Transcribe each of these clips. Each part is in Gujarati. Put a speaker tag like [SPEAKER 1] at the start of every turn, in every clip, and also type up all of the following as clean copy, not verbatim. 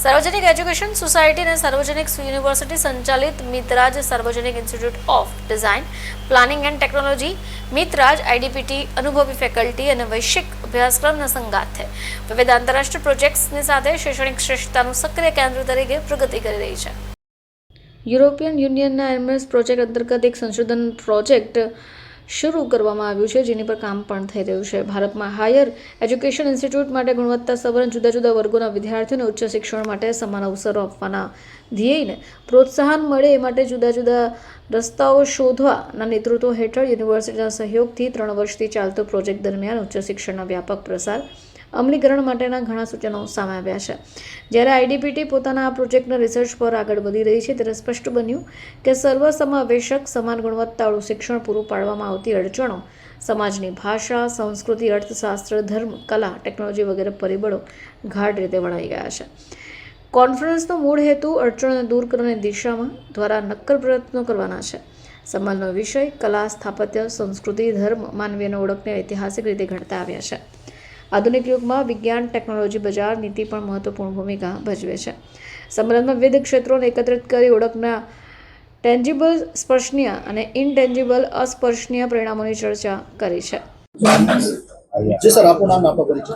[SPEAKER 1] सार्वजनिक एज्युकेशन सोसायटी અને સાર્વજનિક યુનિવર્સિટી સંચાલિત મિતરાજ સાર્વજનિક institute of design planning and technology Mitraj IDPT અનુભવી ફેકલ્ટી અને વૈશ્વિક અભ્યાસક્રમના સંગાથે વિવિધ આંતરરાષ્ટ્રીય પ્રોજેક્ટ્સની સાથે શૈક્ષણિક શ્રેષ્ઠતાનું સક્રિય કેન્દ્ર તરીકે પ્રગતિ કરી રહી છે। યુરોપિયન યુનિયનના એમએસ પ્રોજેક્ટ અંતર્ગત એક સંશોધન પ્રોજેક્ટ શરૂ કરવામાં આવ્યું છે, જેની પર કામ પણ થઈ રહ્યું છે। ભારતમાં હાયર એજ્યુકેશન ઇન્સ્ટિટ્યૂટ માટે ગુણવત્તાસભર જુદા જુદા વર્ગોના વિદ્યાર્થીઓને ઉચ્ચ શિક્ષણ માટે સમાન અવસરો આપવાના ધ્યેયને પ્રોત્સાહન મળે એ માટે જુદા જુદા રસ્તાઓ શોધવાના નેતૃત્વ હેઠળ યુનિવર્સિટીના સહયોગથી 3 વર્ષથી ચાલતો પ્રોજેક્ટ દરમિયાન ઉચ્ચ શિક્ષણના વ્યાપક પ્રસાર અમલીકરણ માટેના ઘણા સૂચનો સામે આવ્યા છે। જ્યારે આઈડીપીટી પોતાના આ પ્રોજેક્ટના રિસર્ચ પર આગળ વધી રહી છે, ત્યારે સ્પષ્ટ બન્યું કે સર્વસમાવેશક સમાન ગુણવત્તાવાળું શિક્ષણ પૂરું પાડવામાં આવતી અડચણો સમાજની ભાષા, સંસ્કૃતિ, અર્થશાસ્ત્ર, ધર્મ, કલા, ટેકનોલોજી વગેરે પરિબળો ગાઢ રીતે વણાઈ ગયા છે। કોન્ફરન્સનો મૂળ હેતુ અડચણોને દૂર કરવાની દિશામાં દ્વારા નક્કર પ્રયત્નો કરવાના છે। સંવાદનો વિષય કલા, સ્થાપત્ય, સંસ્કૃતિ, ધર્મ, માનવીય ઓળખને ઐતિહાસિક રીતે ઘડતા આવ્યા છે। આધુનિક યુગમાં વિજ્ઞાન, ટેકનોલોજી, બજાર નીતિ પણ મહત્વપૂર્ણ ભૂમિકા ભજવે છે। સંમેલનમાં વિવિધ ક્ષેત્રોને એકત્રિત કરી ઓળખના ટેન્જિબલ, સ્પર્શનીય અને ઇનટેન્જિબલ અસ્પર્શનીય પરિણામોની ચર્ચા કરી છે।
[SPEAKER 2] जी सर, आपको नाम आपका परिचय।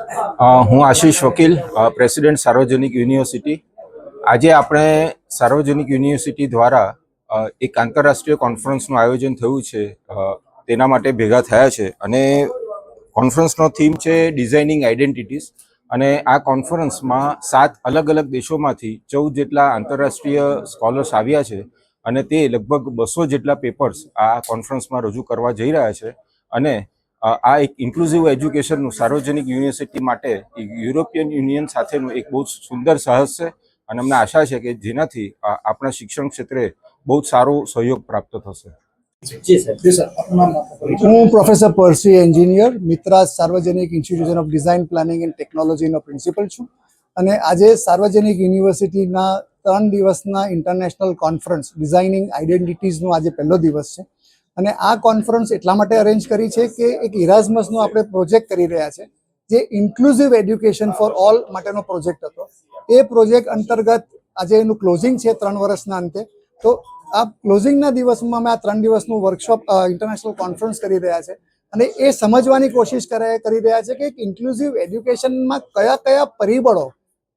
[SPEAKER 3] હું આશીષ વકીલ, પ્રેસિડેન્ટ સાર્વજનિક યુનિવર્સિટી। આજે આપણે સાર્વજનિક યુનિવર્સિટી દ્વારા એક આંતરરાષ્ટ્રીય કોન્ફરન્સનું આયોજન થયું છે, તેના માટે ભેગા થયા છે અને કોન્ફરન્સનો થીમ છે ડિઝાઇનિંગ આઇડેન્ટિટીઝ। અને આ કોન્ફરન્સમાં 7 અલગ અલગ દેશોમાંથી 14 જેટલા આંતરરાષ્ટ્રીય સ્કોલર્સ આવ્યા છે અને તે લગભગ 200 જેટલા પેપર્સ આ કોન્ફરન્સમાં રજૂ કરવા જઈ રહ્યા છે। અને આ એક ઇન્ક્લુઝિવ એજ્યુકેશનનું સાર્વજનિક યુનિવર્સિટી માટે યુરોપિયન યુનિયન સાથેનું એક બહુ સુંદર સાહસ છે અને અમને આશા છે કે જેનાથી આપણા શિક્ષણ ક્ષેત્રે બહુ સારો સહયોગ પ્રાપ્ત થશે।
[SPEAKER 2] जी सर, आपको नाम आपका परिचय।
[SPEAKER 4] હું પ્રોફેસર પર્સી એન્જિનિયર મિત્રાજ સાર્વજનિક institution of design planning and ટેકનોલોજીનો પ્રિન્સિપલ છું અને આજે સાર્વજનિક યુનિવર્સિટીના 3 દિવસના ઇન્ટરનેશનલ કોન્ફરન્સ ડિઝાઇનિંગ આઇડેન્ટિટીઝનો આજે પહેલો દિવસ છે અને આ કોન્ફરન્સ એટલા માટે અરેન્જ કરી છે કે એક ઇરાઝમસનો આપણે પ્રોજેક્ટ કરી રહ્યા છે, જે ઇન્ક્લુઝિવ એડ્યુકેશન ફોર ઓલ માટેનો પ્રોજેક્ટ હતો। એ પ્રોજેક્ટ અંતર્ગત આજે એનું ક્લોઝિંગ છે 3 વર્ષના અંતે। તો આ ક્લોઝિંગના દિવસમાં અમે આ 3 દિવસનું વર્કશોપ ઇન્ટરનેશનલ કોન્ફરન્સ કરી રહ્યા છે અને એ સમજવાની કોશિશ કરી રહ્યા છે કે ઇન્ક્લુઝિવ એડ્યુકેશનમાં કયા કયા પરિબળો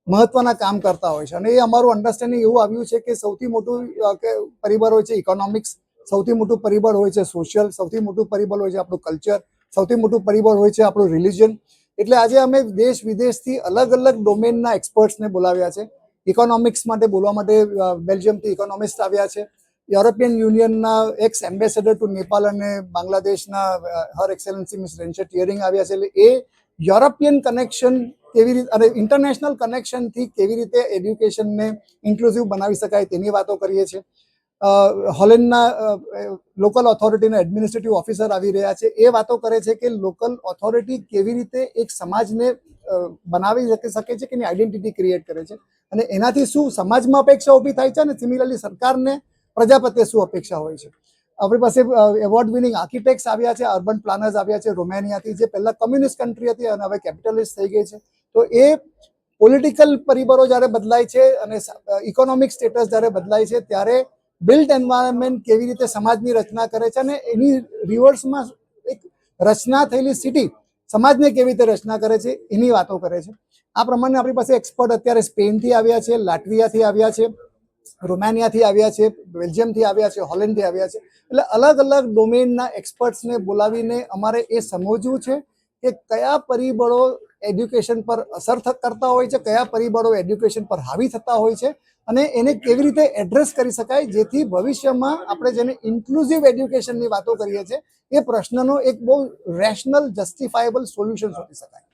[SPEAKER 4] મહત્વના કામ કરતા હોય છે। અને એ અમારું અન્ડરસ્ટેન્ડિંગ એવું આવ્યું છે કે સૌથી મોટું પરિબળ હોય છે ઇકોનોમિક્સ, સૌથી મોટું પરિબળ હોય છે સોશિયલ, સૌથી મોટું પરિબળ હોય છે આપણું કલ્ચર, સૌથી મોટું પરિબળ હોય છે આપણું રિલિજન। એટલે આજે અમે દેશ વિદેશથી અલગ અલગ ડોમેનના એક્સપર્ટ્સને બોલાવ્યા છે। ઇકોનોમિક્સ માટે બોલવા માટે બેલ્જિયમથી ઇકોનોમિસ્ટ આવ્યા છે। યુરોપિયન યુનિયનના એક્સ એમ્બેસેડર ટુ નેપાલ અને બાંગ્લાદેશના હર એક્સેલન્સી મિસ રેન્ચર ટિયરિંગ આવ્યા છે। એટલે એ યુરોપિયન કનેક્શન કેવી રીતે અને ઇન્ટરનેશનલ કનેક્શનથી કેવી રીતે એડ્યુકેશનને ઇન્ક્લુઝિવ બનાવી શકાય તેની વાતો કરીએ છીએ। હોલેન્ડના લોકલ ઓથોરિટીના એડમિનિસ્ટ્રેટિવ ઓફિસર આવી રહ્યા છે, એ વાતો કરે છે કે લોકલ ઓથોરિટી કેવી રીતે એક સમાજને બનાવી શકે છે કે એની આઈડેન્ટિટી ક્રિએટ કરે છે અને એનાથી શું સમાજમાં અપેક્ષા ઊભી થાય છે અને સિમિલરલી સરકારને પ્રજા પ્રત્યે શું અપેક્ષા હોય છે। આપણી પાસે એવોર્ડ વિનિંગ આર્કિટેક્ટ્સ આવ્યા છે, અર્બન પ્લાનર્સ આવ્યા છે રોમેનિયાથી, જે પહેલા કમ્યુનિસ્ટ કન્ટ્રી હતી અને હવે કેપિટલિસ્ટ થઈ ગઈ છે। તો એ પોલિટિકલ પરિબળો જ્યારે બદલાય છે અને ઇકોનોમિક સ્ટેટસ જ્યારે બદલાય છે, ત્યારે બિલ્ટ એન્વાયરમેન્ટ કેવી રીતે સમાજની રચના કરે છે અને એની રિવર્સમાં એક રચના થયેલી સિટી સમાજને કેવી રીતે રચના કરે છે એની વાતો કરે છે। આ પ્રમાણે આપણી પાસે એક્સપર્ટ અત્યારે સ્પેનથી આવ્યા છે, લાટવિયાથી આવ્યા છે, રોમાનિયાથી આવ્યા છે, બેલ્જિયમથી આવ્યા છે, હોલેન્ડથી આવ્યા છે। એટલે અલગ અલગ ડોમેનના એક્સપર્ટ્સને બોલાવીને અમારે એ સમજવું છે કે કયા પરિબળો એડ્યુકેશન પર અસર કરતા હોય છે, કયા પરિબળો એડ્યુકેશન પર હાવી થતા હોય છે અને એને કેવી રીતે એડ્રેસ કરી શકાય, જેથી ભવિષ્યમાં આપણે જેને ઇન્ક્લુઝિવ એડ્યુકેશનની વાતો કરીએ છીએ એ પ્રશ્નનો એક બહુ રેશનલ જસ્ટિફાયેબલ સોલ્યુશન શોધી શકાય।